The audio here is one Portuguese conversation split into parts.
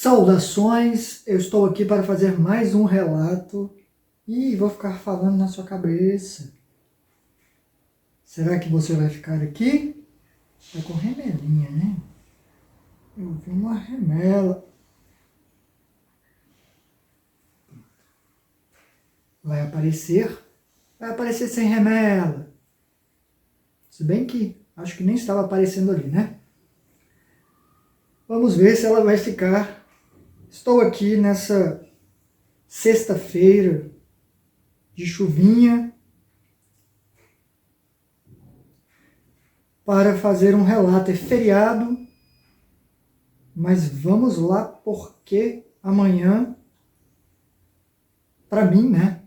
Saudações, eu estou aqui para fazer mais um relato e vou ficar falando na sua cabeça. Será que você vai ficar aqui? Tá com remelinha, né? Eu vi uma remela. Vai aparecer? Vai aparecer sem remela. Se bem que acho que nem estava aparecendo ali, né? Vamos ver se ela vai ficar. Estou aqui nessa sexta-feira de chuvinha para fazer um relato. É feriado, mas vamos lá porque amanhã, para mim, né,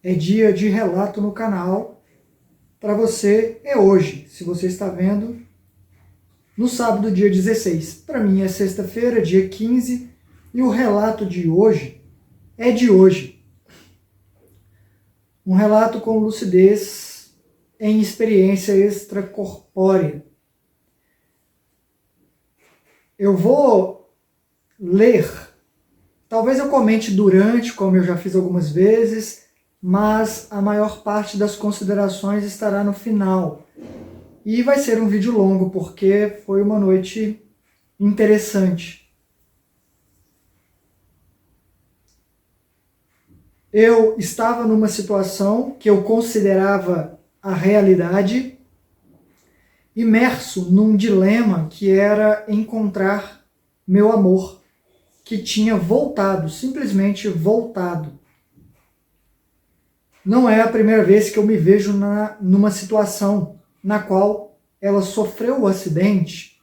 é dia de relato no canal. Para você é hoje, se você está vendo no sábado, dia 16. Para mim é sexta-feira, dia 15, e o relato de hoje é de hoje. Um relato com lucidez em experiência extracorpórea. Eu vou ler, talvez eu comente durante, como eu já fiz algumas vezes, mas a maior parte das considerações estará no final. E vai ser um vídeo longo, porque foi uma noite interessante. Eu estava numa situação que eu considerava a realidade, imerso num dilema que era encontrar meu amor, que tinha voltado, simplesmente voltado. Não é a primeira vez que eu me vejo numa situação na qual ela sofreu o acidente,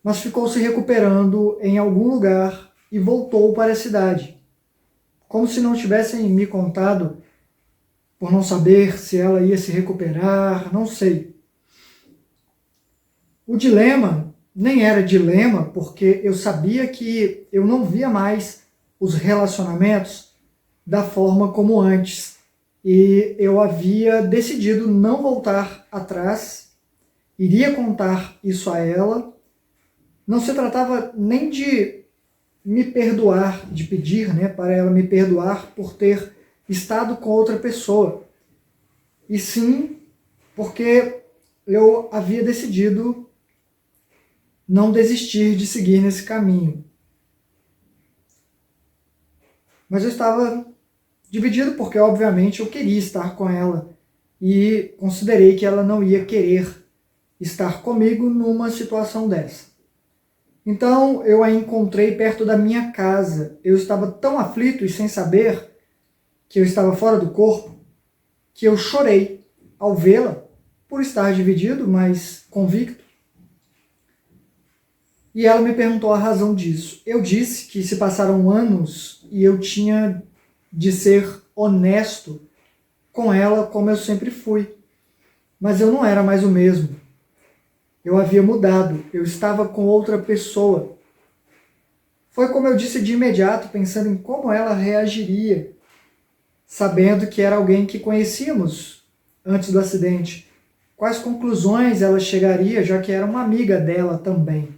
mas ficou se recuperando em algum lugar e voltou para a cidade. Como se não tivessem me contado, por não saber se ela ia se recuperar, não sei. O dilema nem era dilema, porque eu sabia que eu não via mais os relacionamentos da forma como antes. E eu havia decidido não voltar atrás, iria contar isso a ela. Não se tratava nem de me perdoar, de pedir, né, para ela me perdoar por ter estado com outra pessoa. E sim, porque eu havia decidido não desistir de seguir nesse caminho. Mas eu estava dividido porque, obviamente, eu queria estar com ela e considerei que ela não ia querer estar comigo numa situação dessa. Então, eu a encontrei perto da minha casa. Eu estava tão aflito e sem saber que eu estava fora do corpo, que eu chorei ao vê-la, por estar dividido, mas convicto. E ela me perguntou a razão disso. Eu disse que se passaram anos e eu tinha de ser honesto com ela como eu sempre fui. Mas eu não era mais o mesmo. Eu havia mudado, eu estava com outra pessoa. Foi como eu disse de imediato, pensando em como ela reagiria, sabendo que era alguém que conhecíamos antes do acidente. Quais conclusões ela chegaria, já que era uma amiga dela também.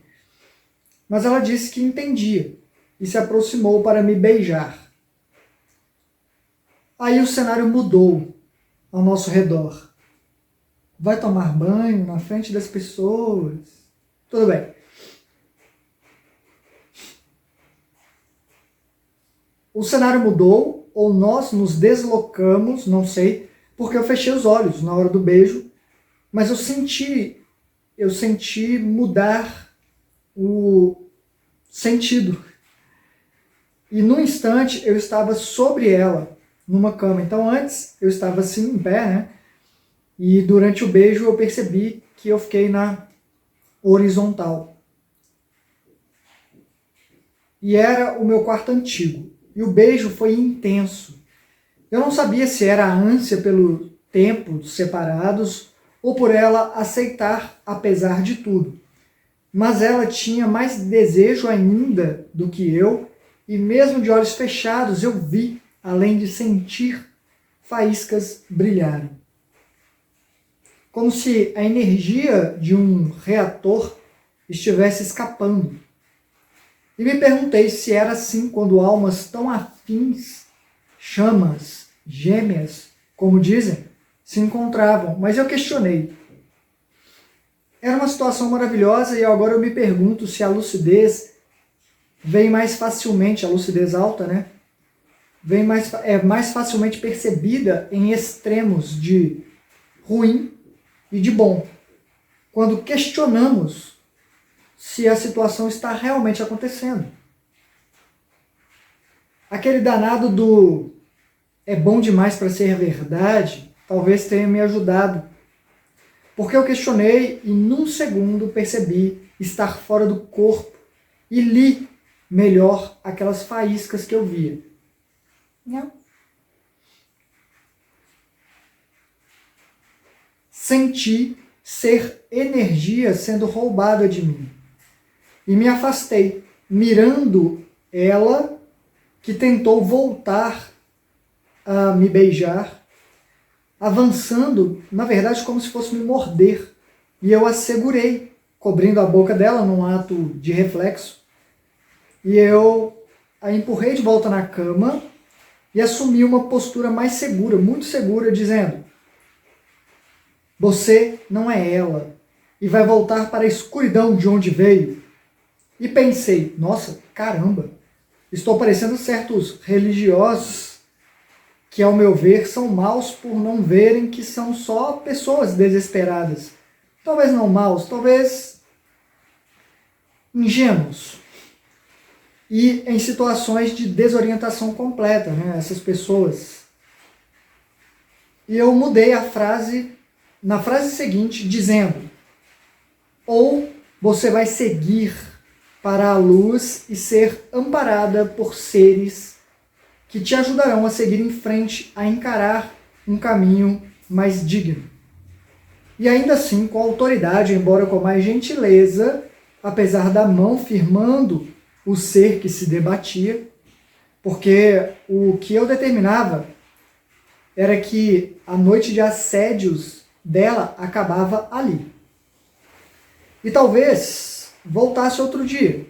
Mas ela disse que entendia e se aproximou para me beijar. Aí o cenário mudou ao nosso redor. Vai tomar banho na frente das pessoas. Tudo bem. O cenário mudou, ou nós nos deslocamos, não sei, porque eu fechei os olhos na hora do beijo, mas eu senti mudar o sentido. E no instante eu estava sobre ela, numa cama. Então antes eu estava assim em pé, né? E durante o beijo eu percebi que eu fiquei na horizontal. E era o meu quarto antigo. E o beijo foi intenso. Eu não sabia se era a ânsia pelo tempo separados ou por ela aceitar apesar de tudo. Mas ela tinha mais desejo ainda do que eu, e mesmo de olhos fechados eu vi, além de sentir, faíscas brilharem. Como se a energia de um reator estivesse escapando. E me perguntei se era assim quando almas tão afins, chamas, gêmeas, como dizem, se encontravam. Mas eu questionei. Era uma situação maravilhosa e agora eu me pergunto se a lucidez vem mais facilmente, a lucidez alta, né? É mais facilmente percebida em extremos de ruim e de bom. Quando questionamos se a situação está realmente acontecendo. Aquele danado do é bom demais para ser verdade, talvez tenha me ajudado. Porque eu questionei e num segundo percebi estar fora do corpo e li melhor aquelas faíscas que eu via. Não. Senti ser energia sendo roubada de mim. E me afastei, mirando ela que tentou voltar a me beijar, avançando, na verdade, como se fosse me morder. E eu a segurei, cobrindo a boca dela num ato de reflexo. E eu a empurrei de volta na cama e assumi uma postura mais segura, muito segura, dizendo: você não é ela e vai voltar para a escuridão de onde veio. E pensei, nossa, caramba, estou parecendo certos religiosos que, ao meu ver, são maus por não verem que são só pessoas desesperadas. Talvez não maus, talvez ingênuos. E em situações de desorientação completa, né, essas pessoas. E eu mudei a frase, na frase seguinte, dizendo: ou você vai seguir para a luz e ser amparada por seres que te ajudarão a seguir em frente, a encarar um caminho mais digno. E ainda assim, com autoridade, embora com mais gentileza, apesar da mão firmando o ser que se debatia, porque o que eu determinava era que a noite de assédios dela acabava ali. E talvez voltasse outro dia,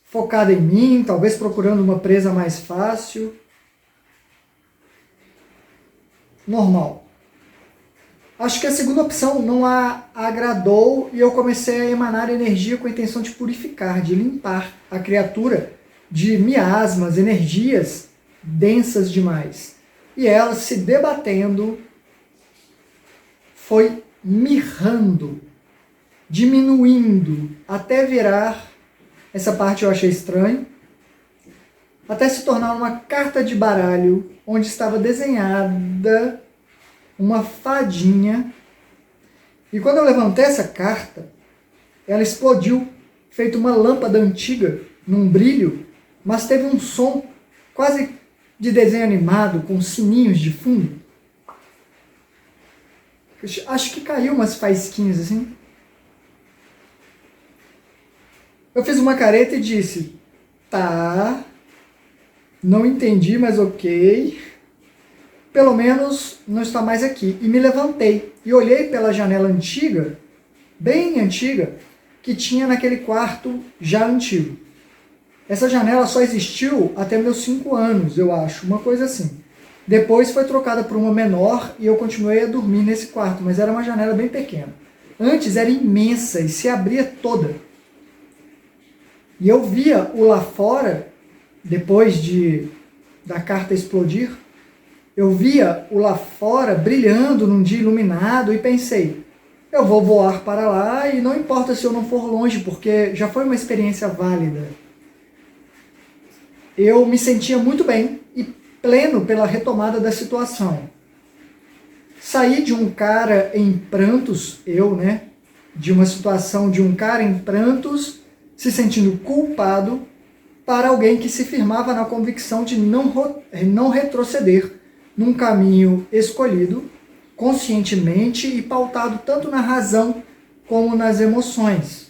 focada em mim, talvez procurando uma presa mais fácil. Normal. Acho que a segunda opção não a agradou e eu comecei a emanar energia com a intenção de purificar, de limpar a criatura de miasmas, energias densas demais. E ela, se debatendo, foi mirrando, diminuindo, até virar, essa parte eu achei estranho, até se tornar uma carta de baralho onde estava desenhada uma fadinha. E quando eu levantei essa carta, ela explodiu, feito uma lâmpada antiga, num brilho, mas teve um som quase de desenho animado, com sininhos de fundo. Acho que caiu umas faísquinhas assim. Eu fiz uma careta e disse: tá, não entendi, mas ok. Pelo menos não está mais aqui. E me levantei e olhei pela janela antiga, bem antiga, que tinha naquele quarto já antigo. Essa janela só existiu até meus 5 anos, eu acho, uma coisa assim. Depois foi trocada por uma menor e eu continuei a dormir nesse quarto, mas era uma janela bem pequena. Antes era imensa e se abria toda. E eu via o lá fora, depois da carta explodir, eu via o lá fora brilhando num dia iluminado e pensei, eu vou voar para lá e não importa se eu não for longe, porque já foi uma experiência válida. Eu me sentia muito bem e pleno pela retomada da situação. Saí de um cara em prantos, de uma situação de um cara em prantos, se sentindo culpado, para alguém que se firmava na convicção de não retroceder num caminho escolhido, conscientemente e pautado tanto na razão como nas emoções.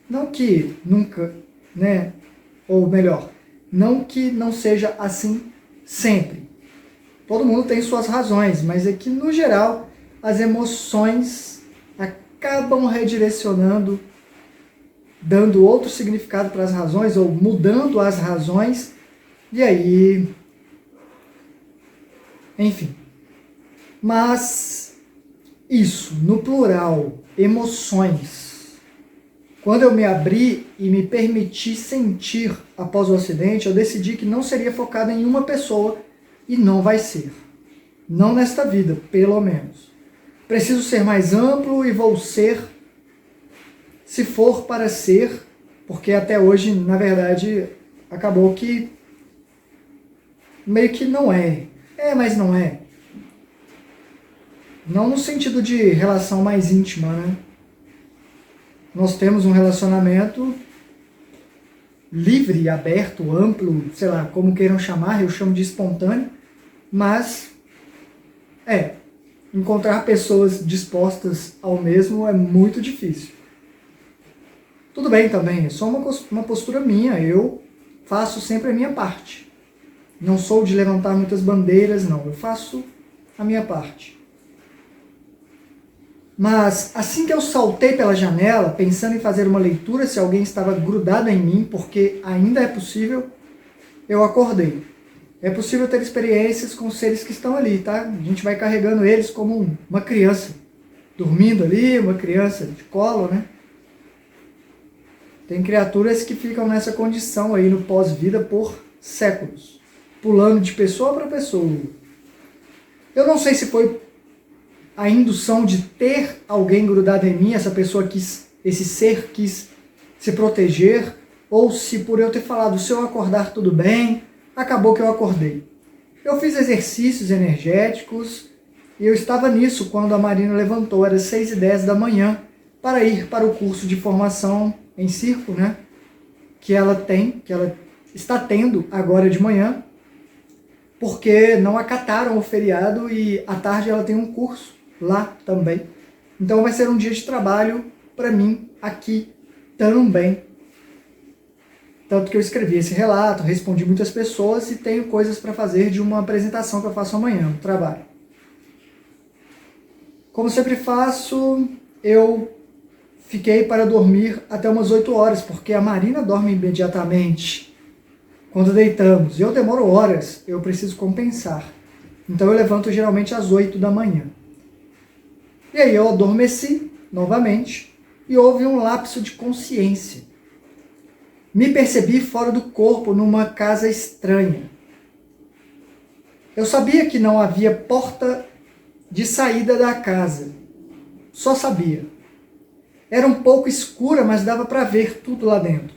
Não que nunca, ou melhor, não que não seja assim sempre. Todo mundo tem suas razões, mas é que, no geral, as emoções acabam redirecionando dando outro significado para as razões, ou mudando as razões, e aí, enfim. Mas isso, no plural, emoções. Quando eu me abri e me permiti sentir após o acidente, eu decidi que não seria focado em uma pessoa, e não vai ser. Não nesta vida, pelo menos. Preciso ser mais amplo e vou ser, se for para ser, porque até hoje, na verdade, acabou que meio que não é. É, mas não é. Não no sentido de relação mais íntima, né? Nós temos um relacionamento livre, aberto, amplo, sei lá, como queiram chamar, eu chamo de espontâneo, mas encontrar pessoas dispostas ao mesmo é muito difícil. Tudo bem também, é só uma postura minha, eu faço sempre a minha parte. Não sou de levantar muitas bandeiras, não, eu faço a minha parte. Mas assim que eu saltei pela janela, pensando em fazer uma leitura se alguém estava grudado em mim, porque ainda é possível, eu acordei. É possível ter experiências com seres que estão ali, tá? A gente vai carregando eles como uma criança, dormindo ali, uma criança de colo, né? Tem criaturas que ficam nessa condição aí no pós-vida por séculos, pulando de pessoa para pessoa. Eu não sei se foi a indução de ter alguém grudado em mim, essa pessoa quis, esse ser quis se proteger, ou se por eu ter falado, se eu acordar tudo bem, acabou que eu acordei. Eu fiz exercícios energéticos e eu estava nisso quando a Marina levantou, era 6h10 da manhã, para ir para o curso de formação em circo, né? Que ela está tendo agora de manhã, porque não acataram o feriado e à tarde ela tem um curso lá também. Então vai ser um dia de trabalho para mim aqui também. Tanto que eu escrevi esse relato, respondi muitas pessoas e tenho coisas para fazer de uma apresentação que eu faço amanhã no trabalho. Como sempre faço, eu fiquei para dormir até umas 8 horas, porque a Marina dorme imediatamente quando deitamos. Eu demoro horas, eu preciso compensar. Então eu levanto geralmente às 8 da manhã. E aí eu adormeci novamente e houve um lapso de consciência. Me percebi fora do corpo numa casa estranha. Eu sabia que não havia porta de saída da casa. Só sabia. Era um pouco escura, mas dava para ver tudo lá dentro.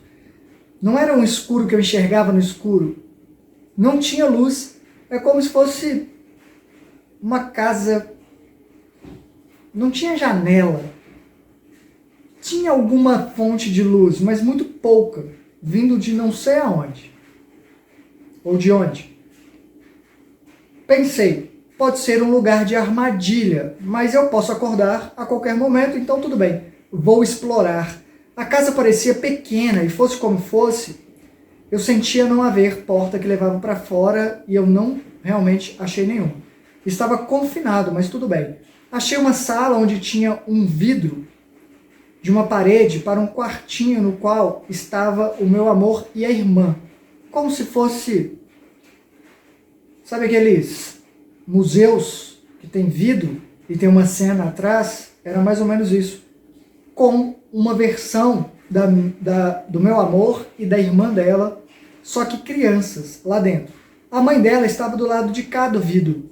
Não era um escuro que eu enxergava no escuro. Não tinha luz. É como se fosse uma casa. Não tinha janela. Tinha alguma fonte de luz, mas muito pouca. Vindo de não sei aonde. Ou de onde. Pensei, pode ser um lugar de armadilha, mas eu posso acordar a qualquer momento, então tudo bem. Vou explorar. A casa parecia pequena e fosse como fosse, eu sentia não haver porta que levava para fora e eu não realmente achei nenhuma. Estava confinado, mas tudo bem. Achei uma sala onde tinha um vidro de uma parede para um quartinho no qual estava o meu amor e a irmã. Como se fosse, sabe aqueles museus que tem vidro e tem uma cena atrás? Era mais ou menos isso. Com uma versão do meu amor e da irmã dela, só que crianças lá dentro. A mãe dela estava do lado de cá do vidro,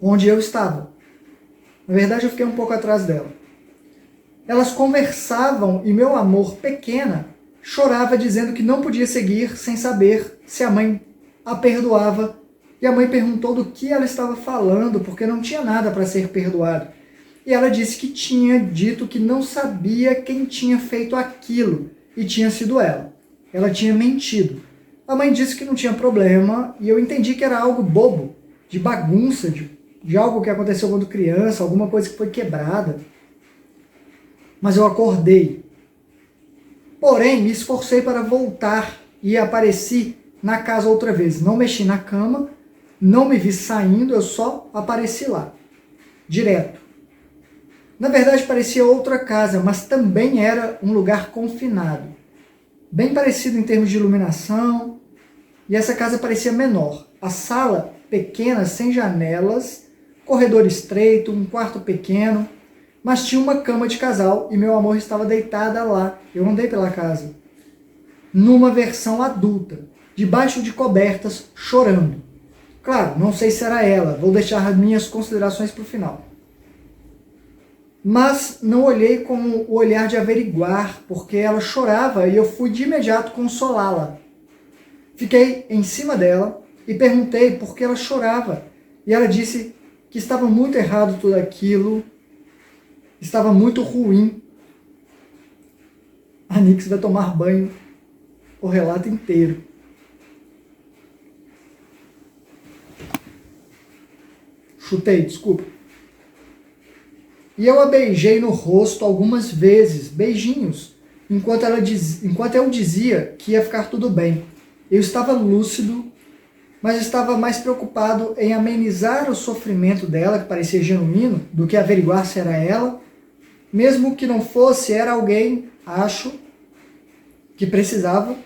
onde eu estava. Na verdade, eu fiquei um pouco atrás dela. Elas conversavam e meu amor, pequena, chorava dizendo que não podia seguir sem saber se a mãe a perdoava. E a mãe perguntou do que ela estava falando, porque não tinha nada para ser perdoado. E ela disse que tinha dito que não sabia quem tinha feito aquilo, e tinha sido ela. Ela tinha mentido. A mãe disse que não tinha problema, e eu entendi que era algo bobo, de bagunça, de algo que aconteceu quando criança, alguma coisa que foi quebrada. Mas eu acordei. Porém, me esforcei para voltar e apareci na casa outra vez. Não mexi na cama, não me vi saindo, eu só apareci lá. Direto. Na verdade parecia outra casa, mas também era um lugar confinado. Bem parecido em termos de iluminação, e essa casa parecia menor. A sala pequena, sem janelas, corredor estreito, um quarto pequeno, mas tinha uma cama de casal e meu amor estava deitada lá. Eu andei pela casa. Numa versão adulta, debaixo de cobertas, chorando. Claro, não sei se era ela, vou deixar as minhas considerações para o final. Mas não olhei com o olhar de averiguar, porque ela chorava e eu fui de imediato consolá-la. Fiquei em cima dela e perguntei por que ela chorava. E ela disse que estava muito errado tudo aquilo, estava muito ruim. A Nix vai tomar banho o relato inteiro. Chutei, desculpa. E eu a beijei no rosto algumas vezes, beijinhos, enquanto eu dizia que ia ficar tudo bem. Eu estava lúcido, mas estava mais preocupado em amenizar o sofrimento dela, que parecia genuíno, do que averiguar se era ela. Mesmo que não fosse, era alguém, acho, que precisava.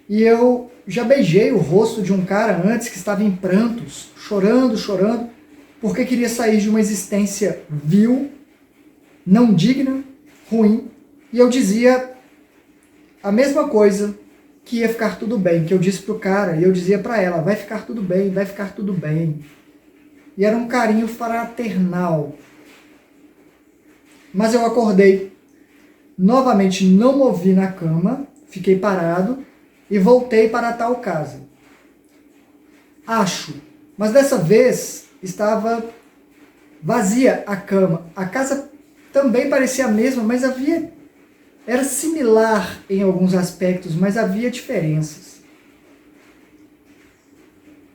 E eu já beijei o rosto de um cara antes que estava em prantos, chorando, porque queria sair de uma existência vil, não digna, ruim. E eu dizia a mesma coisa, que ia ficar tudo bem, que eu disse pro cara, e eu dizia para ela, vai ficar tudo bem, vai ficar tudo bem. E era um carinho fraternal. Mas eu acordei, novamente não movi na cama, fiquei parado e voltei para a tal casa. Acho, mas dessa vez estava vazia a cama. A casa também parecia a mesma, mas era similar em alguns aspectos, mas havia diferenças.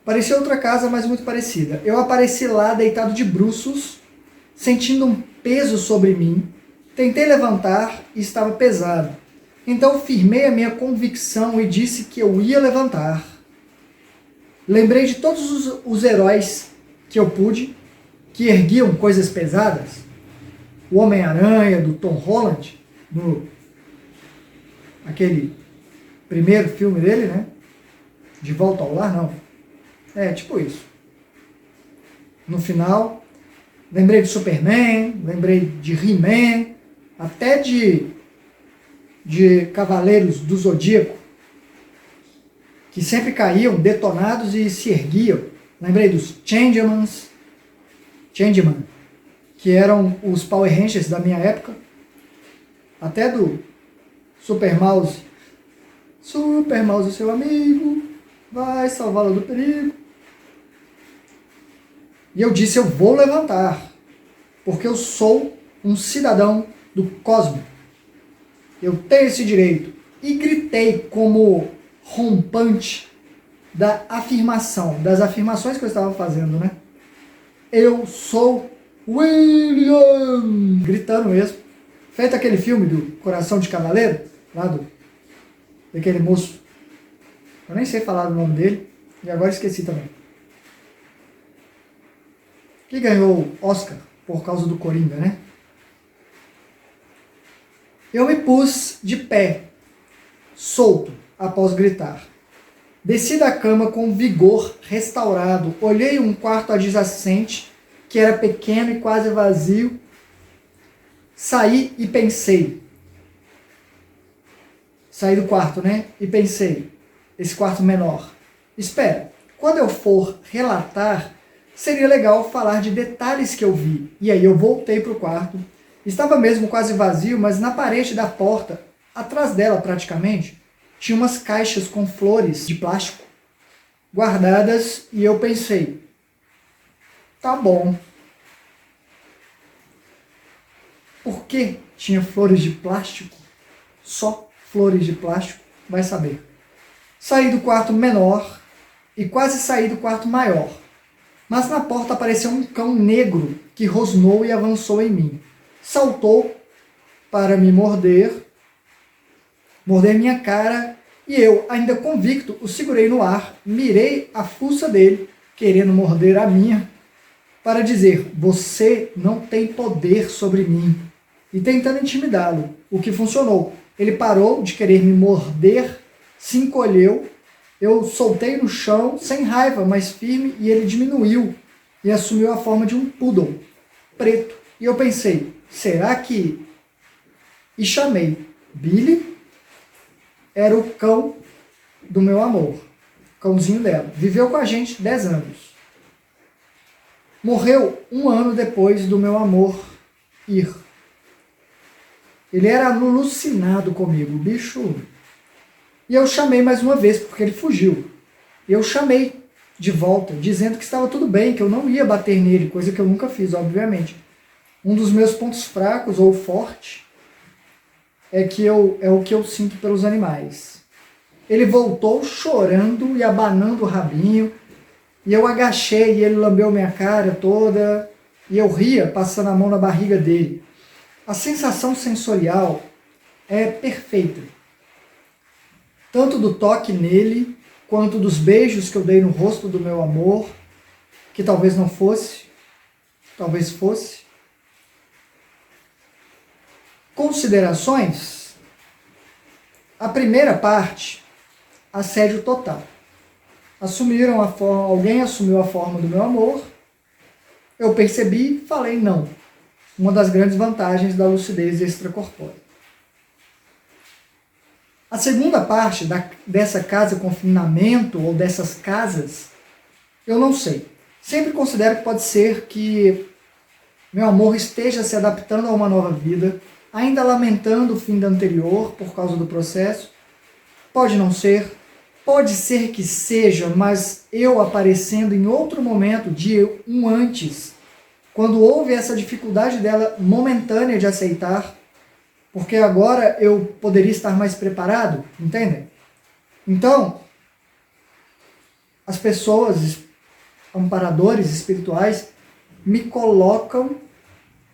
Parecia outra casa, mas muito parecida. Eu apareci lá deitado de bruços, sentindo um peso sobre mim. Tentei levantar e estava pesado. Então firmei a minha convicção e disse que eu ia levantar. Lembrei de todos os heróis que eu pude, que erguiam coisas pesadas. O Homem-Aranha, do Tom Holland, aquele primeiro filme dele, né? De Volta ao Lar, não. É, tipo isso. No final, lembrei de Superman, lembrei de He-Man, até de Cavaleiros do Zodíaco, que sempre caíam detonados e se erguiam. Lembrei dos Changeman, que eram os Power Rangers da minha época, até do Super Mouse. Super Mouse, seu amigo, vai salvá-lo do perigo. E eu disse, eu vou levantar, porque eu sou um cidadão do cosmos. Eu tenho esse direito. E gritei como rompante das afirmações que eu estava fazendo, né? Eu sou William! Gritando mesmo. Feito aquele filme do Coração de Cavaleiro, daquele moço. Eu nem sei falar o nome dele, e agora esqueci também. Que ganhou o Oscar por causa do Coringa, né? Eu me pus de pé, solto, após gritar. Desci da cama com vigor restaurado. Olhei um quarto adjacente, que era pequeno e quase vazio. Saí e pensei. Saí do quarto, né? E pensei, esse quarto menor. Espera, quando eu for relatar, seria legal falar de detalhes que eu vi. E aí eu voltei para o quarto. Estava mesmo quase vazio, mas na parede da porta, atrás dela praticamente, tinha umas caixas com flores de plástico guardadas e eu pensei, tá bom. Por que tinha flores de plástico? Só flores de plástico? Vai saber. Saí do quarto menor e quase saí do quarto maior. Mas na porta apareceu um cão negro que rosnou e avançou em mim. Saltou para me morder minha cara, e eu, ainda convicto, o segurei no ar, mirei a fuça dele, querendo morder a minha, para dizer, você não tem poder sobre mim. e tentando intimidá-lo, o que funcionou. Ele parou de querer me morder, se encolheu, eu soltei no chão, sem raiva, mas firme, e ele diminuiu e assumiu a forma de um poodle preto. E eu pensei, será que... E chamei. Billy era o cão do meu amor, cãozinho dela. Viveu com a gente 10 anos. Morreu 1 ano depois do meu amor ir. Ele era alucinado comigo, o bicho. E eu chamei mais uma vez, porque ele fugiu. Eu chamei de volta, dizendo que estava tudo bem, que eu não ia bater nele, coisa que eu nunca fiz, obviamente. Um dos meus pontos fracos ou forte é o que eu sinto pelos animais. Ele voltou chorando e abanando o rabinho, e eu agachei e ele lambeu minha cara toda, e eu ria passando a mão na barriga dele. A sensação sensorial é perfeita. Tanto do toque nele, quanto dos beijos que eu dei no rosto do meu amor, que talvez não fosse, talvez fosse. Considerações? A primeira parte, assédio total. Alguém assumiu a forma do meu amor, eu percebi, falei não. Uma das grandes vantagens da lucidez extracorpórea. A segunda parte dessa casa confinamento, ou dessas casas, eu não sei. Sempre considero que pode ser que meu amor esteja se adaptando a uma nova vida, ainda lamentando o fim da anterior por causa do processo. Pode não ser, pode ser que seja, mas eu aparecendo em outro momento, de um antes, quando houve essa dificuldade dela momentânea de aceitar, porque agora eu poderia estar mais preparado, entendem? Então, as pessoas, amparadores espirituais, me colocam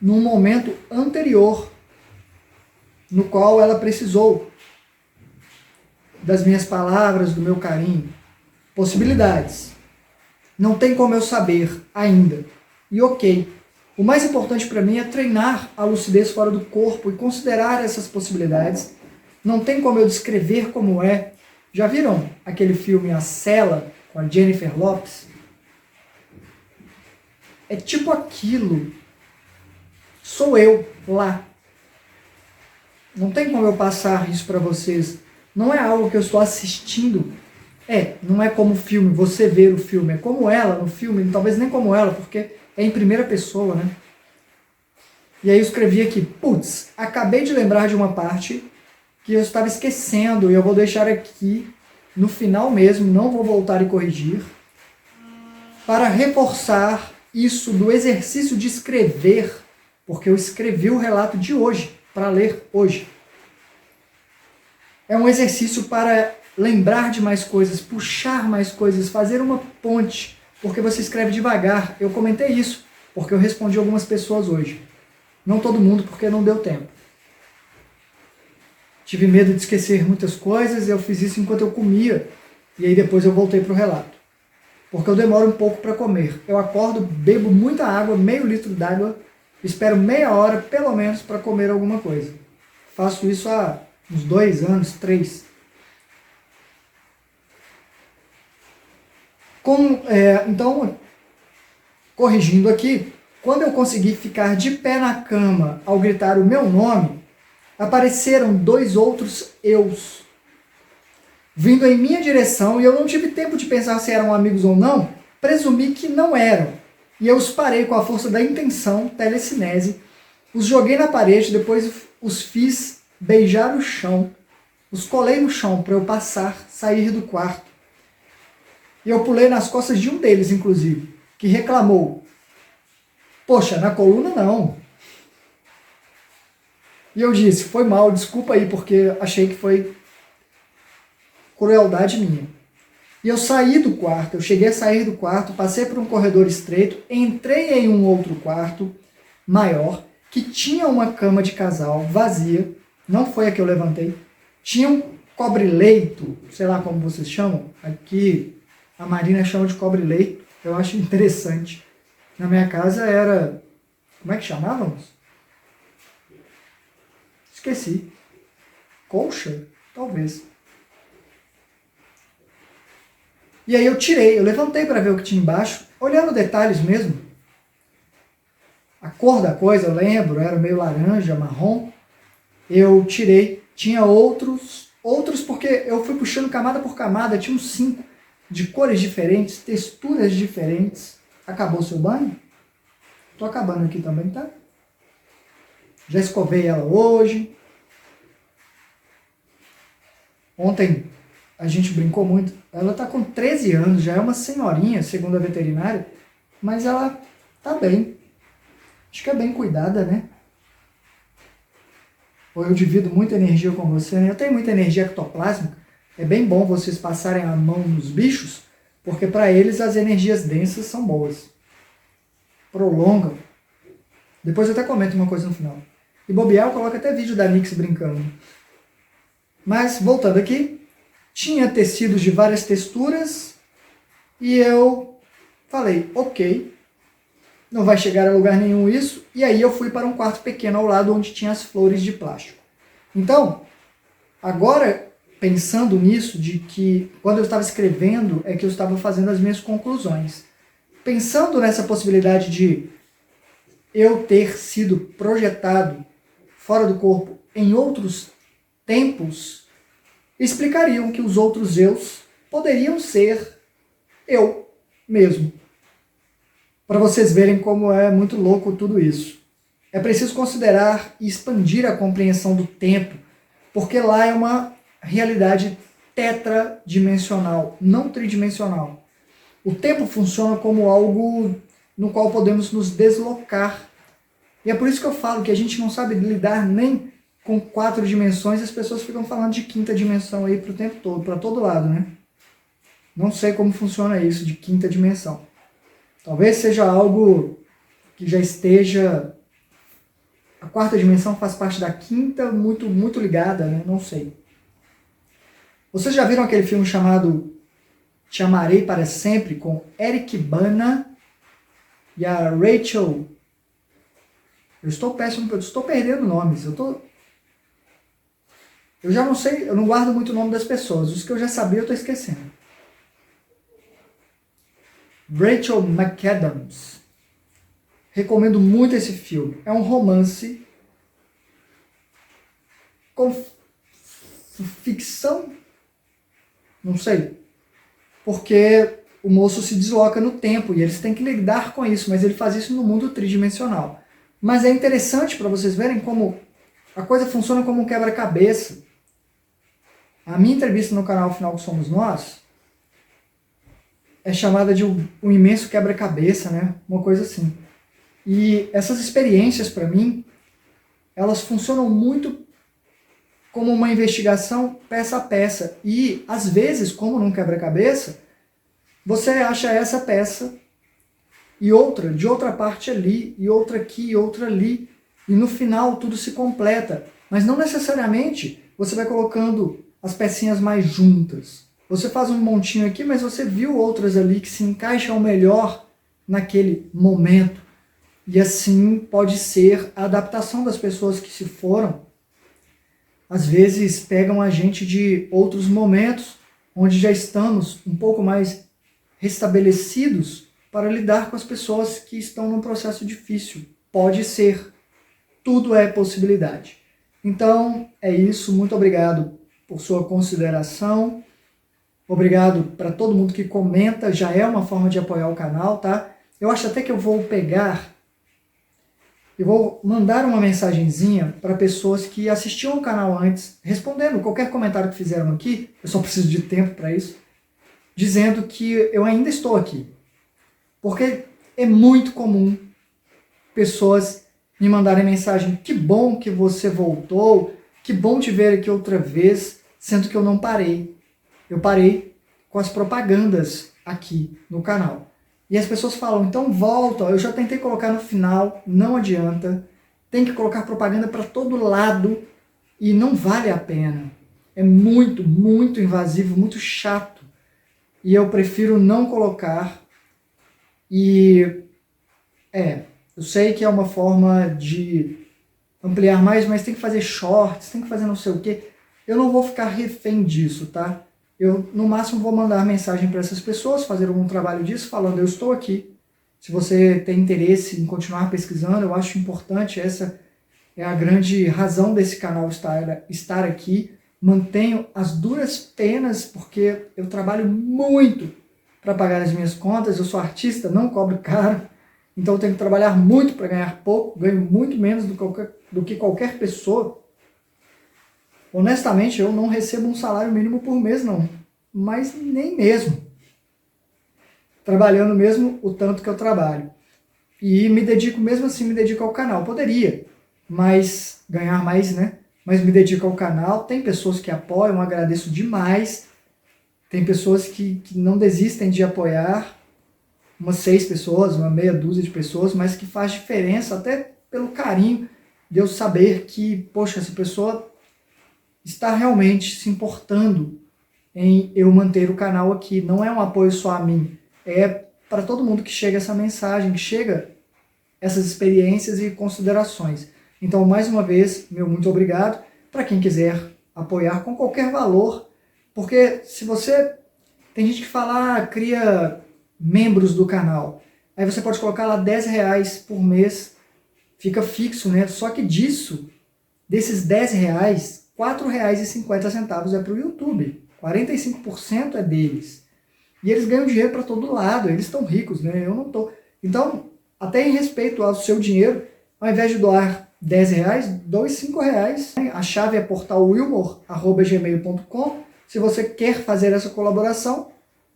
num momento anterior, no qual ela precisou das minhas palavras, do meu carinho. Possibilidades. Não tem como eu saber ainda. E ok. O mais importante para mim é treinar a lucidez fora do corpo e considerar essas possibilidades. Não tem como eu descrever como é. Já viram aquele filme A Cela, com a Jennifer Lopez? É tipo aquilo. Sou eu lá. Não tem como eu passar isso para vocês. Não é algo que eu estou assistindo. Não é como filme, você ver o filme. É como ela no filme, talvez nem como ela, porque é em primeira pessoa, né? E aí eu escrevi aqui, putz, acabei de lembrar de uma parte que eu estava esquecendo, e eu vou deixar aqui no final mesmo, não vou voltar e corrigir, para reforçar isso do exercício de escrever, porque eu escrevi o relato de hoje, para ler hoje. É um exercício para lembrar de mais coisas, puxar mais coisas, fazer uma ponte, porque você escreve devagar. Eu comentei isso, porque eu respondi algumas pessoas hoje. Não todo mundo, porque não deu tempo. Tive medo de esquecer muitas coisas, e eu fiz isso enquanto eu comia, e aí depois eu voltei para o relato. Porque eu demoro um pouco para comer. Eu acordo, bebo muita água, meio litro d'água, espero meia hora, pelo menos, para comer alguma coisa. Faço isso há uns 2 anos, 3. Então, corrigindo aqui, quando eu consegui ficar de pé na cama ao gritar o meu nome, apareceram 2 outros eus vindo em minha direção, e eu não tive tempo de pensar se eram amigos ou não, presumi que não eram. E eu os parei com a força da intenção, telecinese, os joguei na parede, depois os fiz beijar o chão, os colei no chão para eu passar, sair do quarto. E eu pulei nas costas de um deles, inclusive, que reclamou, poxa, na coluna não. E eu disse, foi mal, desculpa aí, porque achei que foi crueldade minha. E eu saí do quarto, eu cheguei a sair do quarto, passei por um corredor estreito, entrei em um outro quarto maior, que tinha uma cama de casal vazia, não foi a que eu levantei, tinha um cobre-leito, sei lá como vocês chamam, aqui a Marina chama de cobre-leito, eu acho interessante. Na minha casa era, como é que chamávamos? Esqueci. Colcha? Talvez. E aí eu levantei para ver o que tinha embaixo, olhando detalhes mesmo. A cor da coisa, eu lembro, era meio laranja, marrom. Eu tirei. Tinha outros porque eu fui puxando camada por camada, tinha uns 5 de cores diferentes, texturas diferentes. Acabou o seu banho? Tô acabando aqui também, tá? Já escovei ela hoje. Ontem a gente brincou muito. Ela tá com 13 anos, já é uma senhorinha, segundo a veterinária, mas ela tá bem. Acho que é bem cuidada, né? Ou eu divido muita energia com você, né? Eu tenho muita energia ectoplásmica. É bem bom vocês passarem a mão nos bichos, porque para eles as energias densas são boas. Prolongam. Depois eu até comento uma coisa no final. E bobear, eu coloco até vídeo da Nix brincando. Mas, voltando aqui, tinha tecidos de várias texturas e eu falei, ok, não vai chegar a lugar nenhum isso. E aí eu fui para um quarto pequeno ao lado onde tinha as flores de plástico. Então, agora, pensando nisso, de que quando eu estava escrevendo é que eu estava fazendo as minhas conclusões. Pensando nessa possibilidade de eu ter sido projetado fora do corpo em outros tempos, explicariam que os outros eus poderiam ser eu mesmo. Para vocês verem como é muito louco tudo isso. É preciso considerar e expandir a compreensão do tempo, porque lá é uma realidade tetradimensional, não tridimensional. O tempo funciona como algo no qual podemos nos deslocar. E é por isso que eu falo que a gente não sabe lidar nem com 4 dimensões, as pessoas ficam falando de 5ª dimensão aí para o tempo todo, para todo lado, né? Não sei como funciona isso de 5ª dimensão. Talvez seja algo que já esteja... A 4ª dimensão faz parte da 5ª, muito ligada, né? Não sei. Vocês já viram aquele filme chamado Te Amarei para Sempre, com Eric Bana e a Rachel... Eu estou péssimo, eu estou perdendo nomes. Eu já não sei, eu não guardo muito o nome das pessoas. Os que eu já sabia eu estou esquecendo. Rachel McAdams. Recomendo muito esse filme. É um romance com ficção? Não sei. Porque o moço se desloca no tempo e eles têm que lidar com isso, mas ele faz isso no mundo tridimensional. Mas é interessante para vocês verem como a coisa funciona como um quebra-cabeça. A minha entrevista no canal Final que Somos Nós é chamada de um imenso quebra-cabeça, né? Uma coisa assim. E essas experiências, para mim, elas funcionam muito como uma investigação peça a peça. E, às vezes, como num quebra-cabeça, você acha essa peça e outra de outra parte ali, e outra aqui, e outra ali. E no final tudo se completa. Mas não necessariamente você vai colocando as pecinhas mais juntas. Você faz um montinho aqui, mas você viu outras ali que se encaixam melhor naquele momento. E assim pode ser a adaptação das pessoas que se foram. Às vezes pegam a gente de outros momentos, onde já estamos um pouco mais restabelecidos para lidar com as pessoas que estão num processo difícil. Pode ser. Tudo é possibilidade. Então, é isso. Muito obrigado por sua consideração. Obrigado para todo mundo que comenta. Já é uma forma de apoiar o canal, tá? Eu acho até que eu vou pegar e vou mandar uma mensagenzinha para pessoas que assistiam o canal antes, respondendo qualquer comentário que fizeram aqui. Eu só preciso de tempo para isso. Dizendo que eu ainda estou aqui. Porque é muito comum pessoas me mandarem mensagem: que bom que você voltou, que bom te ver aqui outra vez, sendo que eu não parei. Eu parei com as propagandas aqui no canal. E as pessoas falam: então volta, eu já tentei colocar no final, não adianta, tem que colocar propaganda para todo lado e não vale a pena. É muito invasivo, muito chato. E eu prefiro não colocar. E eu sei que é uma forma de ampliar mais, mas tem que fazer shorts, tem que fazer não sei o quê. Eu não vou ficar refém disso, tá? Eu, no máximo, vou mandar mensagem para essas pessoas, fazer algum trabalho disso, falando, eu estou aqui. Se você tem interesse em continuar pesquisando, eu acho importante, essa é a grande razão desse canal estar aqui. Mantenho as duras penas, porque eu trabalho muito para pagar as minhas contas, eu sou artista, não cobro caro, então eu tenho que trabalhar muito para ganhar pouco, ganho muito menos do que qualquer pessoa. Honestamente, eu não recebo um salário mínimo por mês, não, mas nem mesmo. Trabalhando mesmo o tanto que eu trabalho. E me dedico, mesmo assim, me dedico ao canal. Poderia, mas ganhar mais, né? Mas me dedico ao canal. Tem pessoas que apoiam, agradeço demais. Tem pessoas que não desistem de apoiar. Umas 6 pessoas, uma meia dúzia de pessoas, mas que faz diferença até pelo carinho de eu saber que, poxa, essa pessoa está realmente se importando em eu manter o canal aqui. Não é um apoio só a mim, é para todo mundo que chega essa mensagem, que chega essas experiências e considerações. Então, mais uma vez, meu muito obrigado. Para quem quiser apoiar com qualquer valor, porque se você... Tem gente que fala, cria membros do canal. Aí você pode colocar lá R$10 por mês, fica fixo, né? Só que desses R$10, R$4,50 é para o YouTube. 45% é deles. E eles ganham dinheiro para todo lado, eles estão ricos, né? Eu não estou. Então, até em respeito ao seu dinheiro, ao invés de doar R$10, doe R$5. A chave é portalwilmor@gmail.com. Se você quer fazer essa colaboração,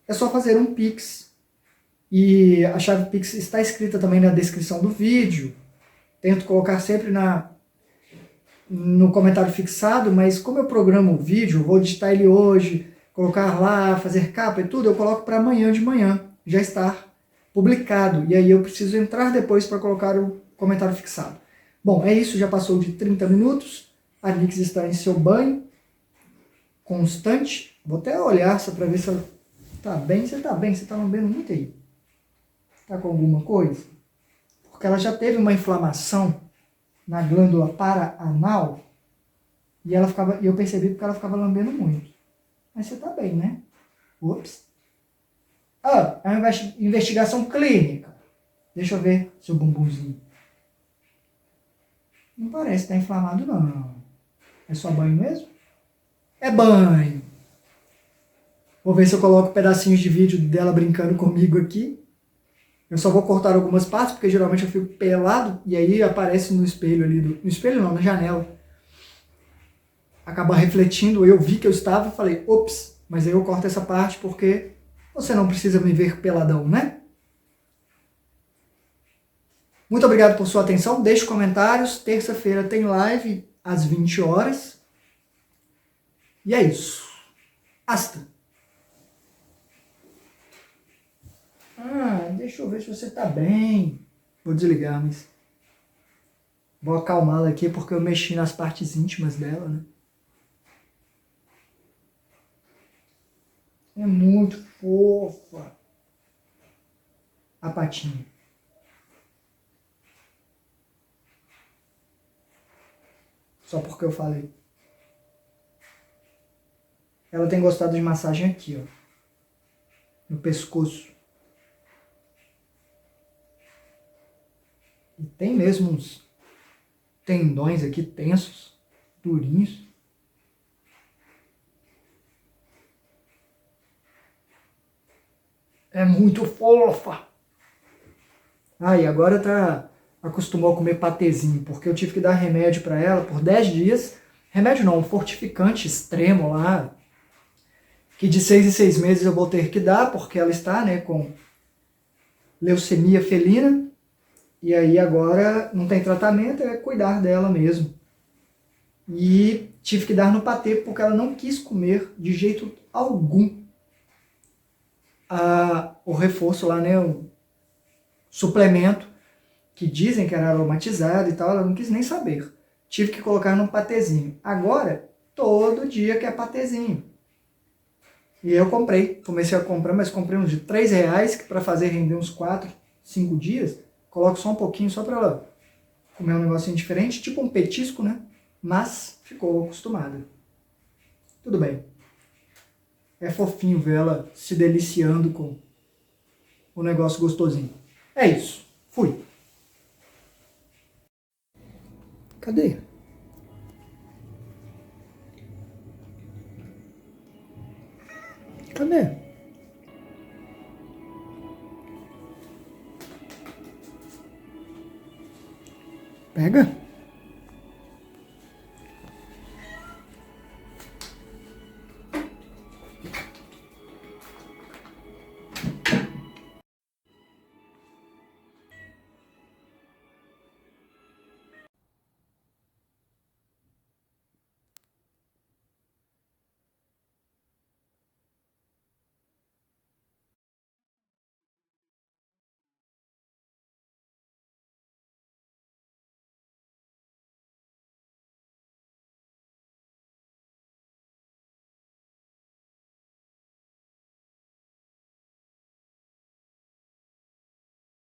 é só fazer um Pix. E a chave Pix está escrita também na descrição do vídeo. Tento colocar sempre no comentário fixado, mas como eu programo o vídeo, vou digitar ele hoje, colocar lá, fazer capa e tudo, eu coloco para amanhã de manhã, já estar publicado. E aí eu preciso entrar depois para colocar o comentário fixado. Bom, é isso, já passou de 30 minutos. A Nix está em seu banho constante. Vou até olhar só para ver se ela está bem. Você está bem? Você está lambendo muito aí? Está com alguma coisa? Porque ela já teve uma inflamação na glândula paraanal e eu percebi porque ela ficava lambendo muito. Mas você está bem, né? Ups. É uma investigação clínica. Deixa eu ver seu bumbumzinho. Não parece estar inflamado, não. É só banho mesmo? É banho. Vou ver se eu coloco pedacinhos de vídeo dela brincando comigo aqui. Eu só vou cortar algumas partes, porque geralmente eu fico pelado, e aí aparece no espelho ali, no espelho não, na janela. Acaba refletindo, eu vi que eu estava e falei, ops, mas aí eu corto essa parte porque você não precisa me ver peladão, né? Muito obrigado por sua atenção, deixe comentários, terça-feira tem live às 20 horas. E é isso. Hasta! Deixa eu ver se você está bem. Vou desligar, mas... Vou acalmá-la aqui porque eu mexi nas partes íntimas dela, né? É muito fofa. A patinha. Só porque eu falei. Ela tem gostado de massagem aqui, ó. No pescoço. E tem mesmo uns tendões aqui tensos, durinhos. É muito fofa. E agora acostumou a comer patezinho, porque eu tive que dar remédio para ela por 10 dias. Remédio não, um fortificante extremo lá, que de 6 em 6 meses eu vou ter que dar, porque ela está, né, com leucemia felina. E aí agora não tem tratamento, é cuidar dela mesmo. E tive que dar no patê porque ela não quis comer de jeito algum o reforço lá, né, o suplemento, que dizem que era aromatizado e tal, ela não quis nem saber. Tive que colocar num patezinho. Agora, todo dia quer patezinho. E eu comecei a comprar, mas comprei uns de R$3, que para fazer render uns 4, 5 dias, coloco só um pouquinho, só para ela comer um negocinho diferente, tipo um petisco, né? Mas ficou acostumada. Tudo bem. É fofinho ver ela se deliciando com o negócio gostosinho. É isso. Fui. Cadê? Cadê? Pega.